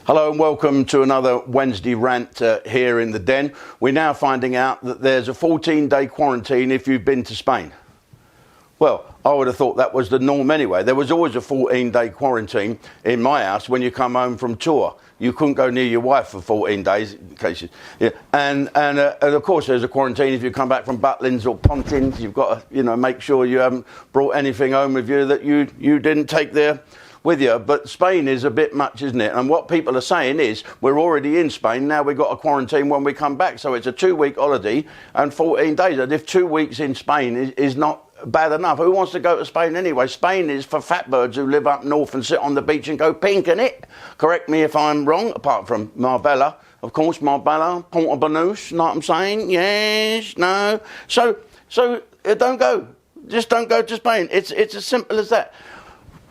Hello and welcome to another Wednesday rant here in the den. We're now finding out that there's a 14-day quarantine if you've been to Spain. Well, I would have thought that was the norm anyway. There was always a 14-day quarantine in my house when you come home from tour. You couldn't go near your wife for 14 days, in case you, yeah. And of course there's a quarantine if you come back from Butlins or Pontins. You've got to, make sure you haven't brought anything home with you that you didn't take there with you. But Spain is a bit much, isn't it? And what people are saying is we're already in Spain, now we've got a quarantine when we come back. So it's a 2-week holiday and 14 days. And if 2 weeks in Spain is not bad enough, who wants to go to Spain anyway? Spain is for fat birds who live up north and sit on the beach and go pink, innit it? Correct me if I'm wrong, apart from Marbella, of course, Marbella, Ponta Banús, know what I'm saying? Yes, no. So don't go. Just don't go to Spain. It's as simple as that.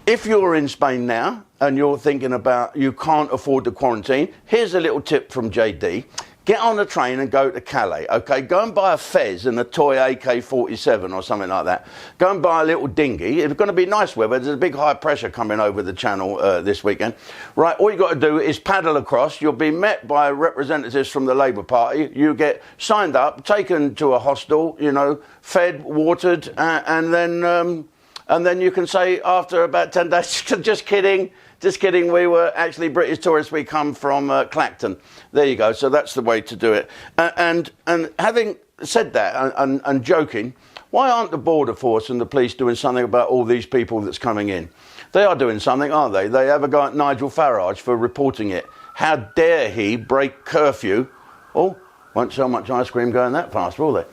If you're in Spain now and you're thinking about you can't afford the quarantine, here's a little tip from JD. Get on a train and go to Calais, okay? Go and buy a Fez and a toy AK-47 or something like that. Go and buy a little dinghy. It's going to be nice weather. There's a big high pressure coming over the channel this weekend. Right, all you got to do is paddle across. You'll be met by representatives from the Labour Party. You get signed up, taken to a hostel, fed, watered, and then you can say after about 10 days, just kidding, we were actually British tourists, we come from Clacton. There you go, so that's the way to do it. And having said that, and joking, why aren't the border force and the police doing something about all these people that's coming in? They are doing something, aren't they? They have a go at Nigel Farage for reporting it. How dare he break curfew? Oh, won't so much ice cream going that fast, will they?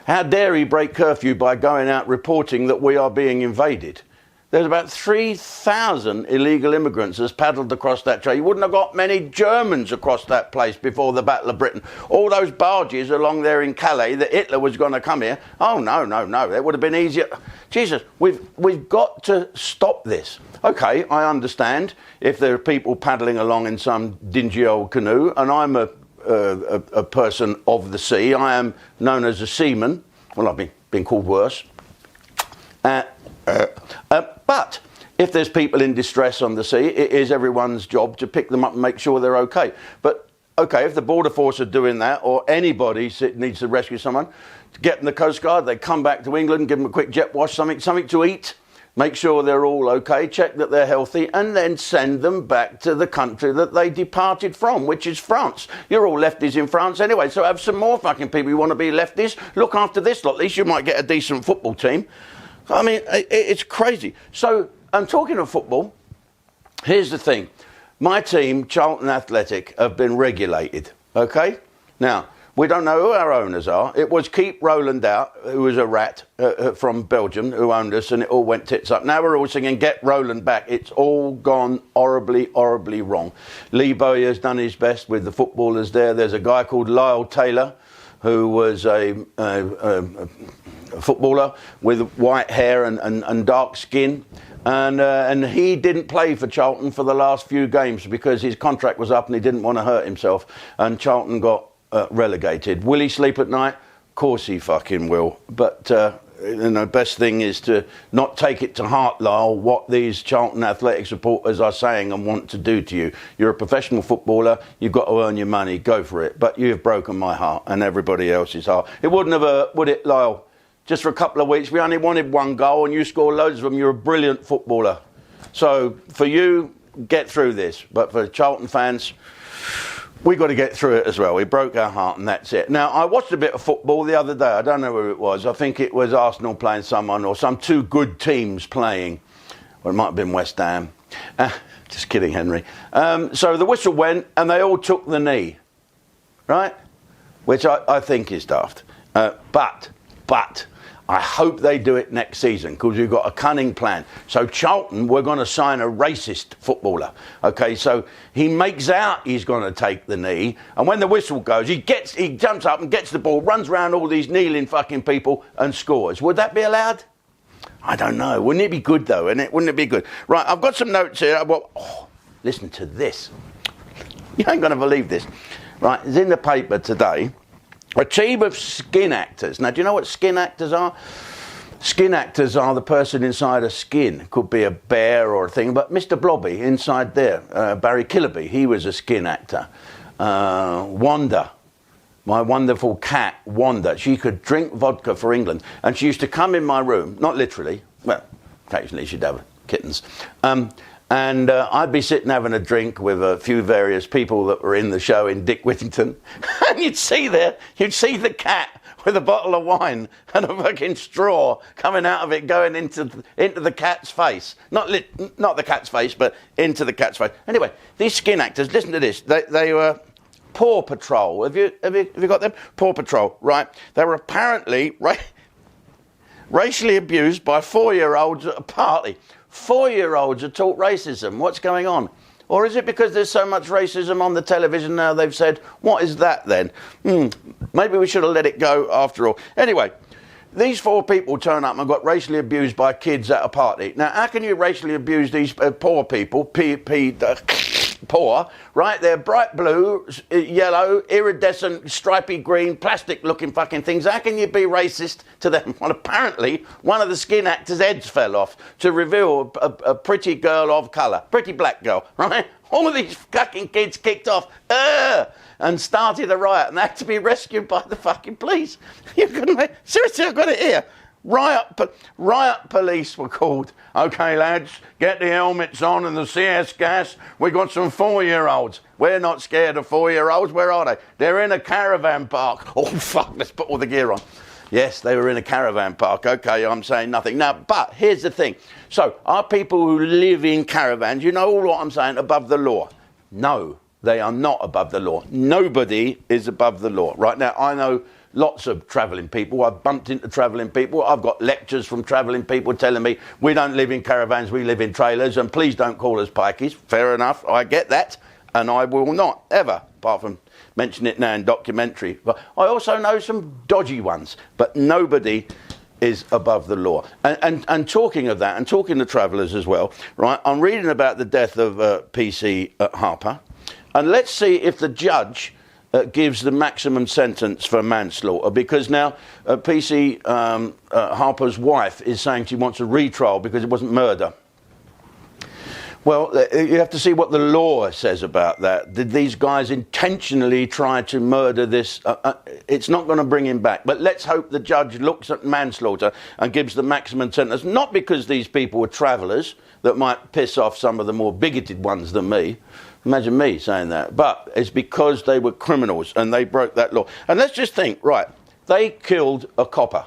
How dare he break curfew by going out reporting that we are being invaded? There's about 3,000 illegal immigrants that's paddled across that trail. You wouldn't have got many Germans across that place before the Battle of Britain. All those barges along there in Calais that Hitler was going to come here. Oh, no. It would have been easier. Jesus, we've got to stop this. OK, I understand if there are people paddling along in some dingy old canoe, and I'm a person of the sea. I am known as a seaman. Well, I've been called worse. But if there's people in distress on the sea, it is everyone's job to pick them up and make sure they're okay. But, okay, if the Border Force are doing that, or anybody needs to rescue someone, get in the Coast Guard, they come back to England, give them a quick jet wash, something to eat, make sure they're all okay, check that they're healthy, and then send them back to the country that they departed from, which is France. You're all lefties in France anyway, so have some more fucking people who want to be lefties. Look after this lot, at least you might get a decent football team. I mean, it's crazy. So, I'm talking of football. Here's the thing. My team, Charlton Athletic, have been regulated, okay? Now, we don't know who our owners are. It was Keep Roland Out, who was a rat from Belgium, who owned us, and it all went tits up. Now we're all singing, Get Roland Back. It's all gone horribly, horribly wrong. Lee Bowyer's done his best with the footballers there. There's a guy called Lyle Taylor, who was a footballer with white hair and dark skin. And he didn't play for Charlton for the last few games because his contract was up and he didn't want to hurt himself. And Charlton got relegated. Will he sleep at night? Of course he fucking will. But best thing is to not take it to heart, Lyle, what these Charlton Athletic supporters are saying and want to do to you. You're a professional footballer. You've got to earn your money. Go for it. But you have broken my heart and everybody else's heart. It wouldn't have hurt, would it, Lyle? Just for a couple of weeks, we only wanted one goal and you scored loads of them. You're a brilliant footballer. So for you, get through this. But for Charlton fans, we got to get through it as well. We broke our heart and that's it. Now, I watched a bit of football the other day. I don't know who it was. I think it was Arsenal playing someone or some two good teams playing. Or it might have been West Ham. Just kidding, Henry. So the whistle went and they all took the knee. Right? Which I think is daft. But I hope they do it next season because we've got a cunning plan. So Charlton, we're going to sign a racist footballer. Okay, so he makes out he's going to take the knee, and when the whistle goes, he jumps up and gets the ball, runs around all these kneeling fucking people and scores. Would that be allowed? I don't know. Wouldn't it be good though? Wouldn't it be good? Right, I've got some notes here. Listen to this. You ain't going to believe this. Right, it's in the paper today. A team of skin actors. Now, do you know what skin actors are? Skin actors are the person inside a skin. Could be a bear or a thing, but Mr. Blobby inside there, Barry Killerby, he was a skin actor. Wanda, my wonderful cat Wanda, she could drink vodka for England, and she used to come in my room, not literally, well, occasionally she'd have kittens, and I'd be sitting having a drink with a few various people that were in the show in Dick Whittington, and you'd see the cat with a bottle of wine and a fucking straw coming out of it, going into the cat's face. Not the cat's face, but into the cat's face. Anyway, these skin actors, listen to this. They were Paw Patrol. Have you got them? Paw Patrol, right? They were apparently racially abused by 4-year-olds at a party. 4-year-olds are taught racism. What's going on? Or is it because there's so much racism on the television now they've said, what is that then? Maybe we should have let it go after all. Anyway, these 4 people turn up and got racially abused by kids at a party. Now, how can you racially abuse these poor people, poor, right? They're bright blue, yellow, iridescent, stripy green, plastic-looking fucking things. How can you be racist to them? Well, apparently, one of the skin actors' heads fell off to reveal a pretty girl of colour, pretty black girl, right? All of these fucking kids kicked off, and started a riot, and they had to be rescued by the fucking police. You couldn't, seriously, I've got it here. Riot police were called. Okay, lads, get the helmets on and the CS gas. We got some 4-year-olds. We're not scared of 4-year-olds. Where are they? They're in a caravan park. Oh, fuck, let's put all the gear on. Yes, they were in a caravan park. Okay, I'm saying nothing. Now, but here's the thing. So, are people who live in caravans, you know what I'm saying, above the law? No, they are not above the law. Nobody is above the law. Right now, I know lots of travelling people. I've bumped into travelling people. I've got lectures from travelling people telling me we don't live in caravans, we live in trailers, and please don't call us pikeys. Fair enough, I get that, and I will not, ever, apart from mention it now in documentary. But I also know some dodgy ones, but nobody is above the law. And talking of that, and talking to travellers as well, right, I'm reading about the death of PC Harper, and let's see if the judge gives the maximum sentence for manslaughter, because now PC Harper's wife is saying she wants a retrial because it wasn't murder. Well, you have to see what the law says about that. Did these guys intentionally try to murder this? It's not going to bring him back. But let's hope the judge looks at manslaughter and gives the maximum sentence, not because these people were travellers that might piss off some of the more bigoted ones than me. Imagine me saying that. But it's because they were criminals and they broke that law. And let's just think, right, they killed a copper.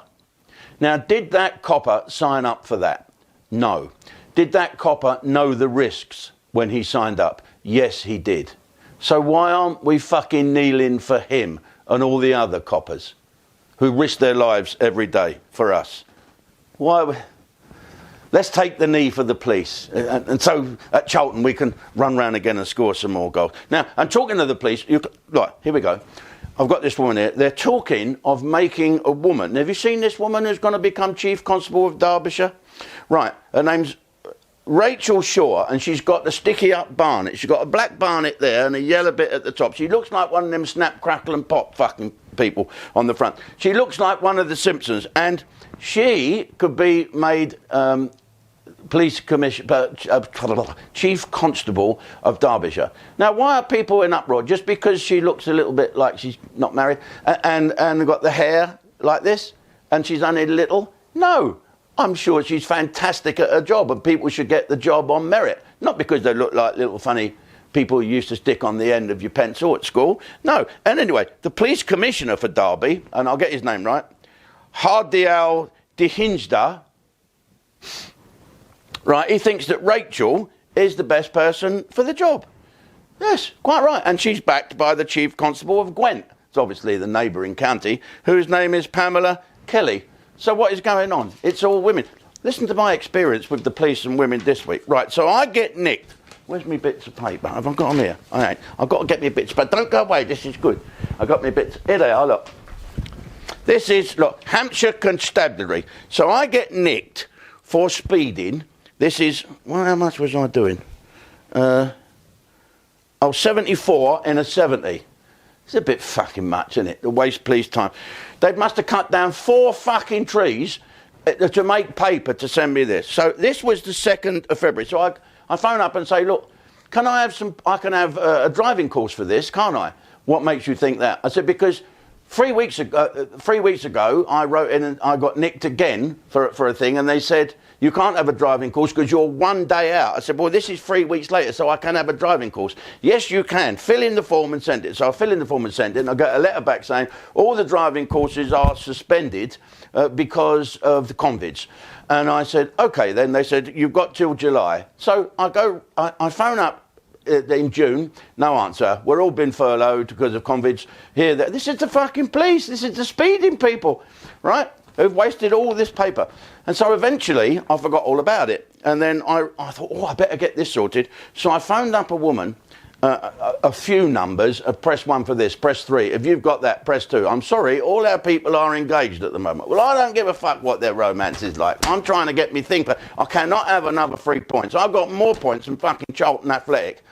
Now, did that copper sign up for that? No. Did that copper know the risks when he signed up? Yes, he did. So why aren't we fucking kneeling for him and all the other coppers who risk their lives every day for us? Why? Let's take the knee for the police. And so at Charlton we can run round again and score some more goals. Now, I'm talking to the police. Right, here we go. I've got this woman here. They're talking of making a woman. Have you seen this woman who's going to become Chief Constable of Derbyshire? Right, her name's Rachel Shaw, and she's got the sticky up barnet. She's got a black barnet there and a yellow bit at the top. She looks like one of them snap, crackle and pop fucking people on the front. She looks like one of the Simpsons, and she could be made Chief Constable of Derbyshire. Now, why are people in uproar? Just because she looks a little bit like she's not married and got the hair like this and she's only little? No. I'm sure she's fantastic at her job and people should get the job on merit. Not because they look like little funny people you used to stick on the end of your pencil at school. No. And anyway, the police commissioner for Derby, and I'll get his name right, Hardial Dihinjda, right, he thinks that Rachel is the best person for the job. Yes, quite right. And she's backed by the Chief Constable of Gwent. It's obviously the neighbouring county, whose name is Pamela Kelly. So what is going on? It's all women. Listen to my experience with the police and women this week. Right, so I get nicked. Where's my bits of paper? Have I got them here? All right, I've got to get me bits, but don't go away, this is good. I've got my bits. Here they are, look. This is, look, Hampshire Constabulary. So I get nicked for speeding. This is, well, how much was I doing? 74 in a 70. It's a bit fucking much, isn't it? To waste police time. They must have cut down 4 fucking trees to make paper to send me this. So this was the 2nd of February. So I phone up and say, look, I can have a driving course for this, can't I? What makes you think that? I said, because 3 weeks ago, I wrote in and I got nicked again for a thing, and they said, you can't have a driving course because you're 1 day out. I said, well, this is 3 weeks later, so I can have a driving course. Yes, you can. Fill in the form and send it. So I fill in the form and send it, and I get a letter back saying all the driving courses are suspended because of the COVIDs. And I said, okay, then they said, you've got till July. So I phone up in June, no answer. We're all been furloughed because of COVIDs. Here, this is the fucking police. This is the speeding people, right? Who've wasted all this paper. And so eventually I forgot all about it. And then I thought, I better get this sorted. So I phoned up a woman, a few numbers, press 1 for this, press 3. If you've got that, press 2. I'm sorry, all our people are engaged at the moment. Well, I don't give a fuck what their romance is like. I'm trying to get me think, but I cannot have another 3 points. I've got more points than fucking Charlton Athletic.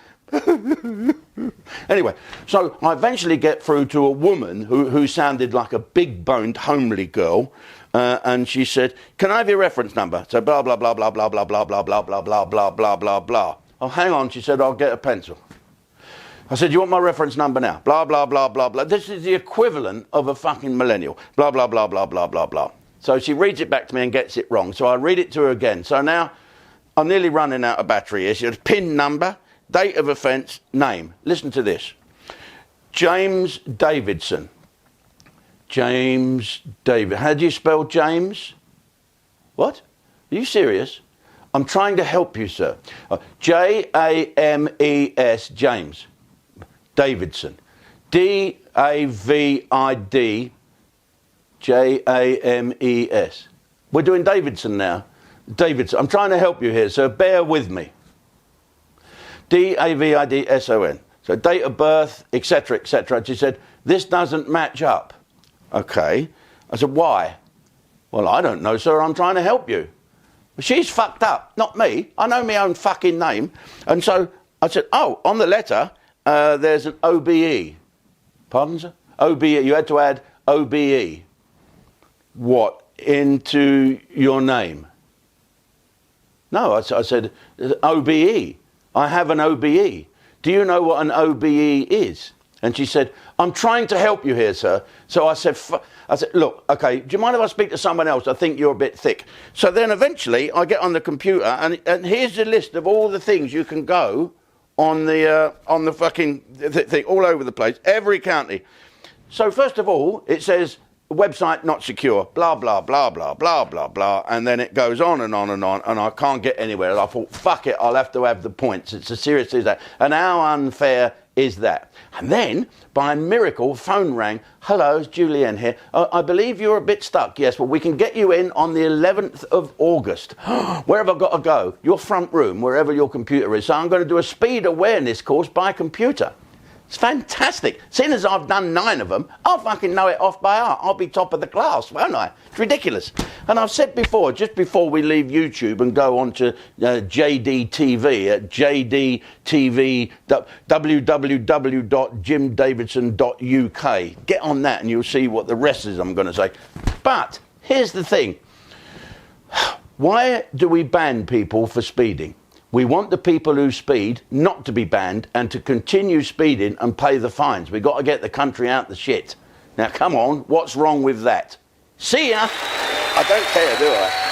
Anyway, so I eventually get through to a woman who sounded like a big-boned, homely girl, and she said, can I have your reference number? So blah, blah, blah, blah, blah, blah, blah, blah, blah, blah, blah, blah, blah, blah, blah. Oh, hang on, she said, I'll get a pencil. I said, you want my reference number now? Blah, blah, blah, blah, blah. This is the equivalent of a fucking millennial. Blah, blah, blah, blah, blah, blah, blah. So she reads it back to me and gets it wrong. So I read it to her again. So now I'm nearly running out of battery here. She said, PIN number, date of offence, name. Listen to this. James Davidson. James David. How do you spell James? What? Are you serious? I'm trying to help you, sir. James, James. Davidson. David, James. We're doing Davidson now. Davidson. I'm trying to help you here, so bear with me. Davidson. So date of birth, etc., etc. She said, this doesn't match up. Okay. I said, why? Well, I don't know, sir. I'm trying to help you. She's fucked up, not me. I know my own fucking name. And so I said, oh, on the letter, there's an OBE. Pardon, sir? OBE. You had to add OBE. What? Into your name? No, I said, OBE. I have an OBE. Do you know what an OBE is? And she said, I'm trying to help you here, sir. So I said, look, okay, do you mind if I speak to someone else? I think you're a bit thick. So then eventually I get on the computer and here's the list of all the things you can go on the fucking thing all over the place, every county. So first of all, it says, website not secure, blah, blah, blah, blah, blah, blah, blah. And then it goes on and on and on, and I can't get anywhere. And I thought, fuck it, I'll have to have the points. It's as serious as that. And how unfair is that? And then, by miracle, phone rang. Hello, it's Julianne here. I believe you're a bit stuck. Yes, well, we can get you in on the 11th of August. Where have I got to go? Your front room, wherever your computer is. So I'm going to do a speed awareness course by computer. It's fantastic. Seeing as I've done 9 of them, I'll fucking know it off by heart. I'll be top of the class, won't I? It's ridiculous. And I've said before, just before we leave YouTube and go on to JDTV at JDTV, www.jimdavidson.uk. Get on that and you'll see what the rest is I'm going to say. But here's the thing. Why do we ban people for speeding? We want the people who speed not to be banned and to continue speeding and pay the fines. We've got to get the country out the shit. Now, come on, what's wrong with that? See ya! I don't care, do I?